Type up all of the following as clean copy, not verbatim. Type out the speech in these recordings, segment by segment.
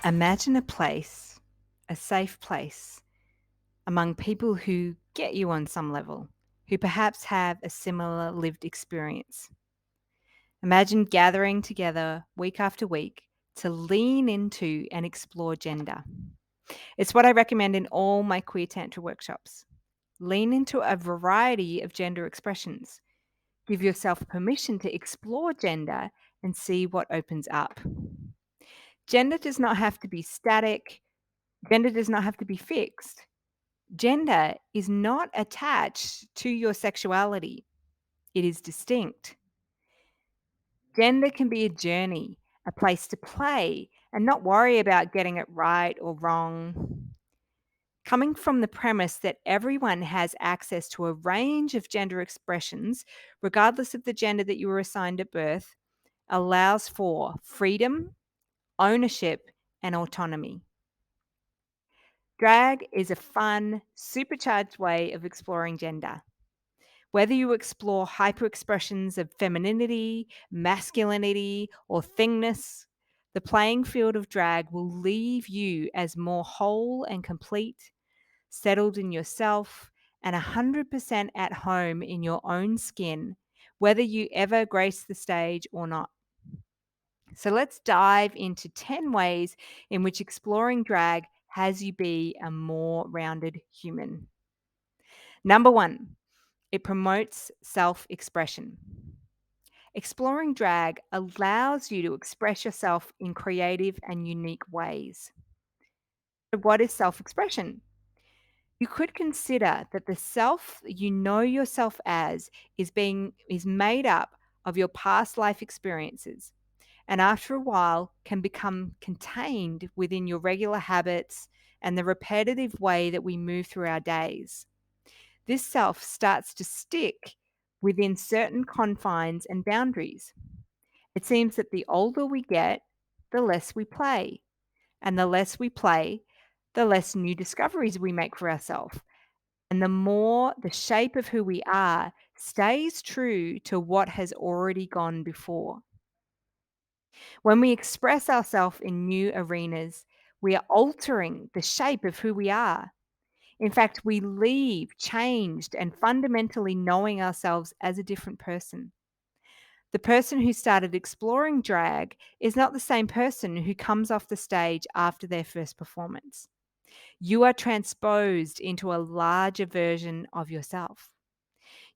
Imagine a place, a safe place, among people who get you on some level, who perhaps have a similar lived experience. Imagine gathering together week after week to lean into and explore gender. It's what I recommend in all my queer tantra workshops. Lean into a variety of gender expressions. Give yourself permission to explore gender and see what opens up. Gender does not have to be static. Gender does not have to be fixed. Gender is not attached to your sexuality, it is distinct. Gender can be a journey, a place to play, and not worry about getting it right or wrong. Coming from the premise that everyone has access to a range of gender expressions, regardless of the gender that you were assigned at birth, allows for freedom, ownership, and autonomy. Drag is a fun, supercharged way of exploring gender. Whether you explore hyperexpressions of femininity, masculinity, or thingness, the playing field of drag will leave you as more whole and complete, settled in yourself, and 100% at home in your own skin, whether you ever grace the stage or not. So let's dive into 10 ways in which exploring drag has you be a more rounded human. Number one, it promotes self expression. Exploring drag allows you to express yourself in creative and unique ways. So what is self expression? You could consider that the self you know yourself as is made up of your past life experiences, and after a while can become contained within your regular habits and the repetitive way that we move through our days. This self starts to stick within certain confines and boundaries. It seems that the older we get, the less we play. And the less we play, the less new discoveries we make for ourselves. And the more the shape of who we are stays true to what has already gone before. When we express ourselves in new arenas, we are altering the shape of who we are. In fact, we leave changed and fundamentally knowing ourselves as a different person. The person who started exploring drag is not the same person who comes off the stage after their first performance. You are transposed into a larger version of yourself.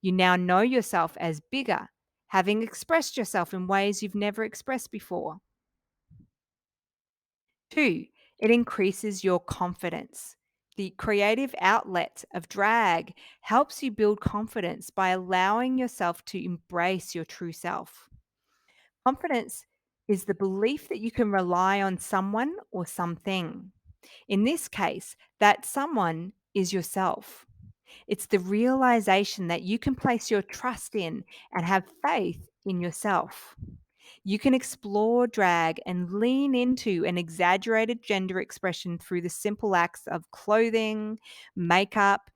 You now know yourself as bigger, having expressed yourself in ways you've never expressed before. Two, it increases your confidence. The creative outlet of drag helps you build confidence by allowing yourself to embrace your true self. Confidence is the belief that you can rely on someone or something. In this case, that someone is yourself. It's the realization that you can place your trust in and have faith in yourself. You can explore drag and lean into an exaggerated gender expression through the simple acts of clothing, makeup,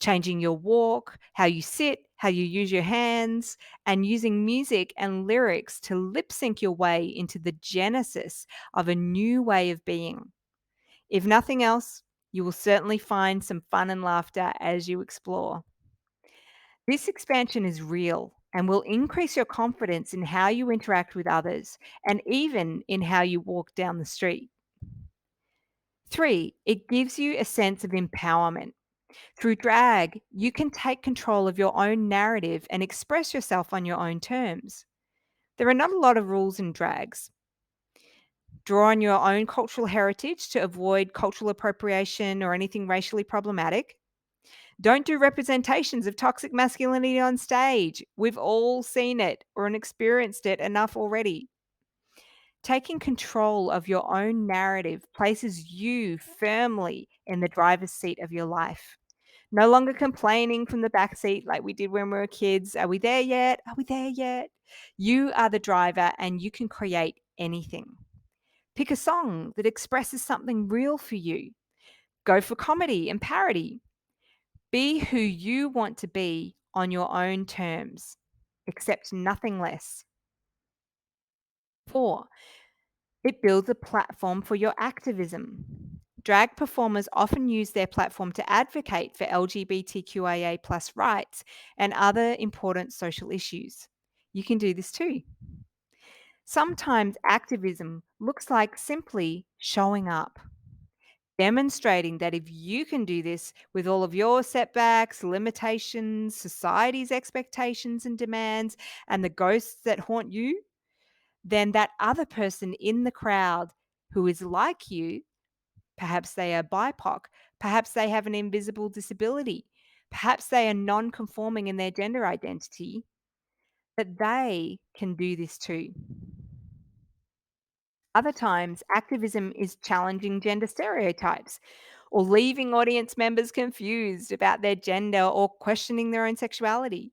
changing your walk, how you sit, how you use your hands, and using music and lyrics to lip sync your way into the genesis of a new way of being. If nothing else, you will certainly find some fun and laughter as you explore. This expansion is real and will increase your confidence in how you interact with others and even in how you walk down the street. Three, it gives you a sense of empowerment. Through drag, you can take control of your own narrative and express yourself on your own terms. There are not a lot of rules in drags. Draw on your own cultural heritage to avoid cultural appropriation or anything racially problematic. Don't do representations of toxic masculinity on stage. We've all seen it or experienced it enough already. Taking control of your own narrative places you firmly in the driver's seat of your life. No longer complaining from the back seat like we did when we were kids. Are we there yet? Are we there yet? You are the driver and you can create anything. Pick a song that expresses something real for you. Go for comedy and parody. Be who you want to be on your own terms. Accept nothing less. 4, It builds a platform for your activism. Drag performers often use their platform to advocate for LGBTQIA plus rights and other important social issues. You can do this too. Sometimes activism looks like simply showing up, demonstrating that if you can do this with all of your setbacks, limitations, society's expectations and demands, and the ghosts that haunt you, then that other person in the crowd who is like you, perhaps they are BIPOC, perhaps they have an invisible disability, perhaps they are non conforming in their gender identity, that they can do this too. Other times, activism is challenging gender stereotypes or leaving audience members confused about their gender or questioning their own sexuality.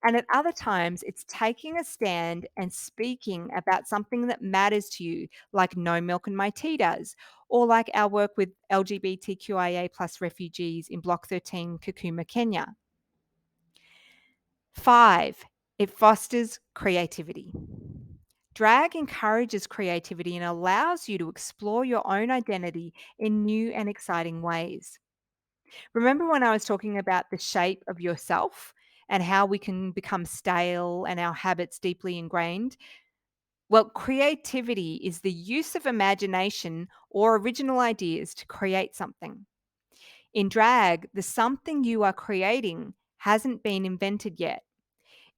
And at other times, it's taking a stand and speaking about something that matters to you, like No Milk and My Tea does, or like our work with LGBTQIA plus refugees in Block 13, Kakuma, Kenya. 5, it fosters creativity. Drag encourages creativity and allows you to explore your own identity in new and exciting ways. Remember when I was talking about the shape of yourself and how we can become stale and our habits deeply ingrained? Well, creativity is the use of imagination or original ideas to create something. In drag, the something you are creating hasn't been invented yet.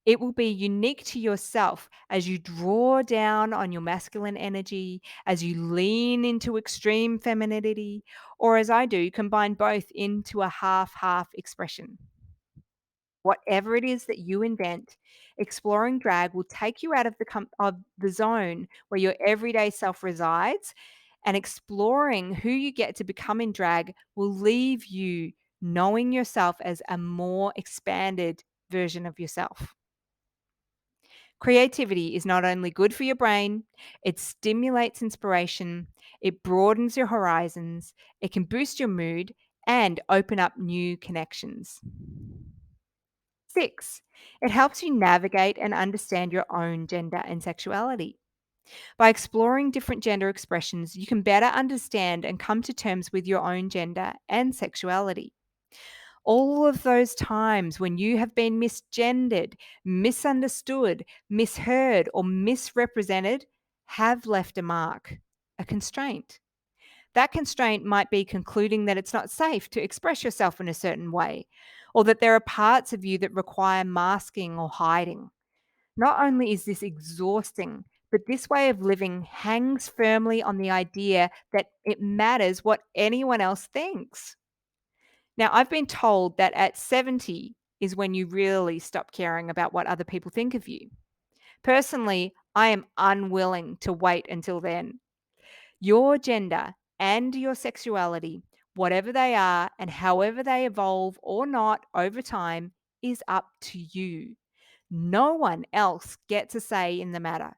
It will be unique to yourself as you draw down on your masculine energy, as you lean into extreme femininity, or as I do, combine both into a half half expression. Whatever it is that you invent, exploring drag will take you out of the zone where your everyday self resides, and exploring who you get to become in drag will leave you knowing yourself as a more expanded version of yourself. Creativity is not only good for your brain, it stimulates inspiration, it broadens your horizons, it can boost your mood, and open up new connections. 6, it helps you navigate and understand your own gender and sexuality. By exploring different gender expressions, you can better understand and come to terms with your own gender and sexuality. All of those times when you have been misgendered, misunderstood, misheard, or misrepresented have left a mark, a constraint. That constraint might be concluding that it's not safe to express yourself in a certain way, or that there are parts of you that require masking or hiding. Not only is this exhausting, but this way of living hangs firmly on the idea that it matters what anyone else thinks. Now, I've been told that at 70 is when you really stop caring about what other people think of you. Personally, I am unwilling to wait until then. Your gender and your sexuality, whatever they are and however they evolve or not over time, is up to you. No one else gets a say in the matter.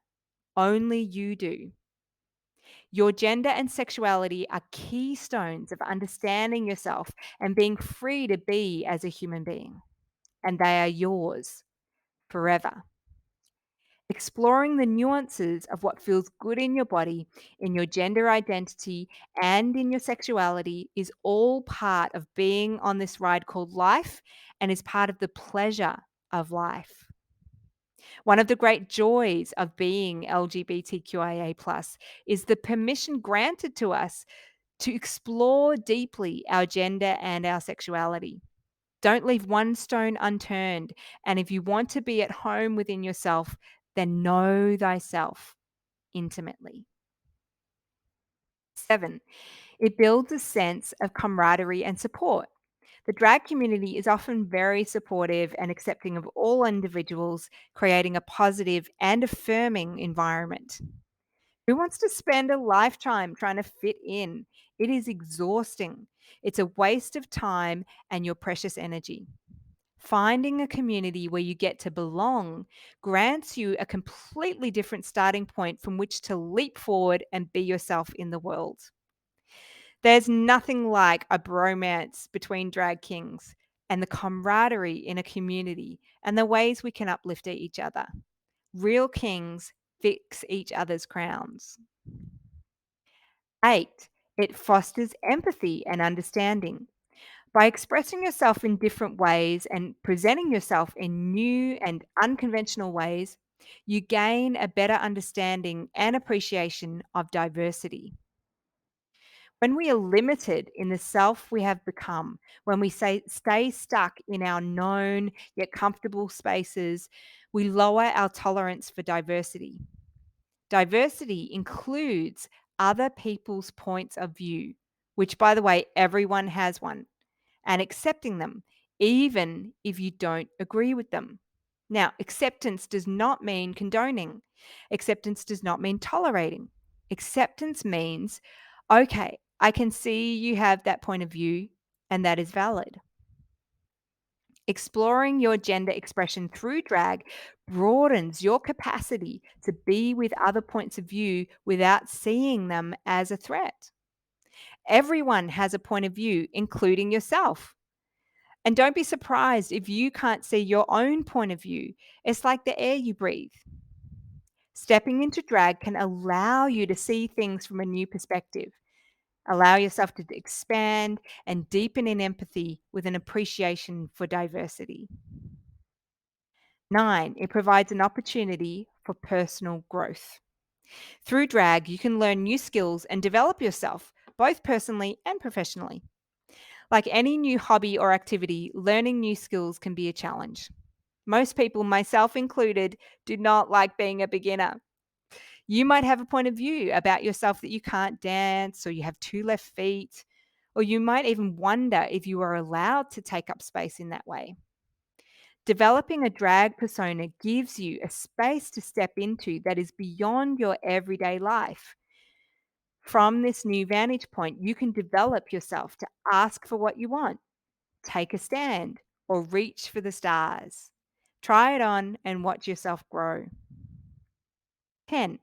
Only you do. Your gender and sexuality are keystones of understanding yourself and being free to be as a human being. And they are yours forever. Exploring the nuances of what feels good in your body, in your gender identity, and in your sexuality is all part of being on this ride called life and is part of the pleasure of life. One of the great joys of being LGBTQIA plus is the permission granted to us to explore deeply our gender and our sexuality. Don't leave one stone unturned. And if you want to be at home within yourself, then know thyself intimately. 7, it builds a sense of camaraderie and support. The drag community is often very supportive and accepting of all individuals, creating a positive and affirming environment. Who wants to spend a lifetime trying to fit in? It is exhausting. It's a waste of time and your precious energy. Finding a community where you get to belong grants you a completely different starting point from which to leap forward and be yourself in the world. There's nothing like a bromance between drag kings and the camaraderie in a community and the ways we can uplift each other. Real kings fix each other's crowns. 8, it fosters empathy and understanding. By expressing yourself in different ways and presenting yourself in new and unconventional ways, you gain a better understanding and appreciation of diversity. When we are limited in the self we have become, when we stay stuck in our known yet comfortable spaces, we lower our tolerance for diversity. Diversity includes other people's points of view, which, by the way, everyone has one, and accepting them, even if you don't agree with them. Now, acceptance does not mean condoning, acceptance does not mean tolerating. Acceptance means, okay, I can see you have that point of view, and that is valid. Exploring your gender expression through drag broadens your capacity to be with other points of view without seeing them as a threat. Everyone has a point of view, including yourself. And don't be surprised if you can't see your own point of view. It's like the air you breathe. Stepping into drag can allow you to see things from a new perspective, allow yourself to expand and deepen in empathy with an appreciation for diversity. 9, it provides an opportunity for personal growth. Through drag, you can learn new skills and develop yourself, both personally and professionally. Like any new hobby or activity, learning new skills can be a challenge. Most people, myself included, do not like being a beginner. You might have a point of view about yourself that you can't dance, or you have two left feet, or you might even wonder if you are allowed to take up space in that way. Developing a drag persona gives you a space to step into that is beyond your everyday life. From this new vantage point, you can develop yourself to ask for what you want, take a stand, or reach for the stars. Try it on and watch yourself grow. 10,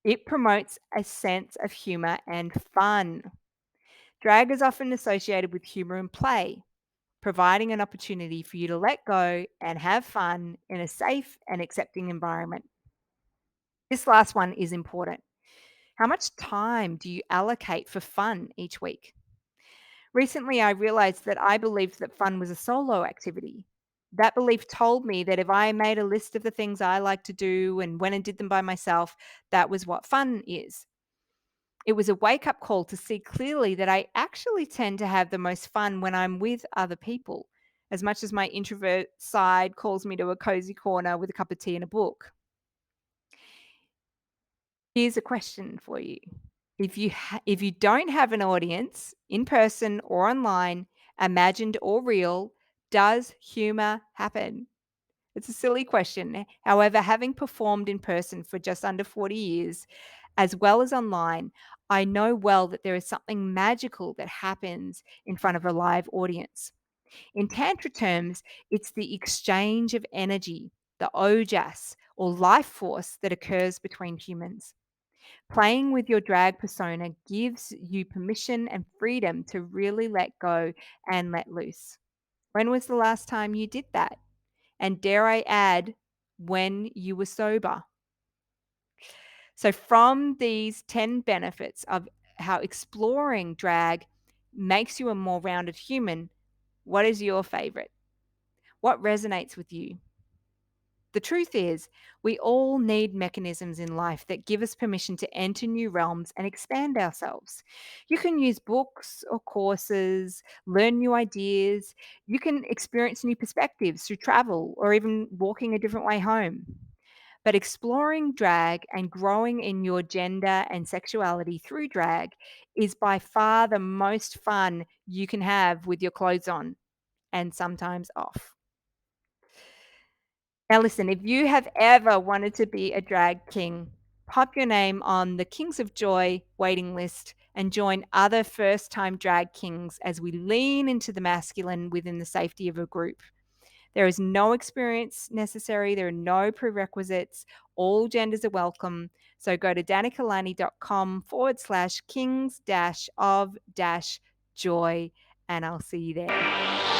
it promotes a sense of humor and fun. Drag is often associated with humor and play, providing an opportunity for you to let go and have fun in a safe and accepting environment. This last one is important. How much time do you allocate for fun each week? Recently, I realized that I believed that fun was a solo activity. That belief told me that if I made a list of the things I like to do and went and did them by myself, that was what fun is. It was a wake up call to see clearly that I actually tend to have the most fun when I'm with other people, as much as my introvert side calls me to a cozy corner with a cup of tea and a book. Here's a question for you. If you don't have an audience in person or online, imagined or real, does humor happen? It's a silly question. However, having performed in person for just under 40 years, as well as online, I know well that there is something magical that happens in front of a live audience. In Tantra terms, it's the exchange of energy, the ojas, or life force that occurs between humans. Playing with your drag persona gives you permission and freedom to really let go and let loose. When was the last time you did that? And dare I add, when you were sober? So, from these 10 benefits of how exploring drag makes you a more rounded human, what is your favorite? What resonates with you? The truth is, we all need mechanisms in life that give us permission to enter new realms and expand ourselves. You can use books or courses, learn new ideas. You can experience new perspectives through travel or even walking a different way home. But exploring drag and growing in your gender and sexuality through drag is by far the most fun you can have with your clothes on and sometimes off. Now, listen, if you have ever wanted to be a drag king, pop your name on the Kings of Joy waiting list and join other first time drag kings as we lean into the masculine within the safety of a group. There is no experience necessary, there are no prerequisites. All genders are welcome. So go to danikalani.com/kings of joy, and I'll see you there.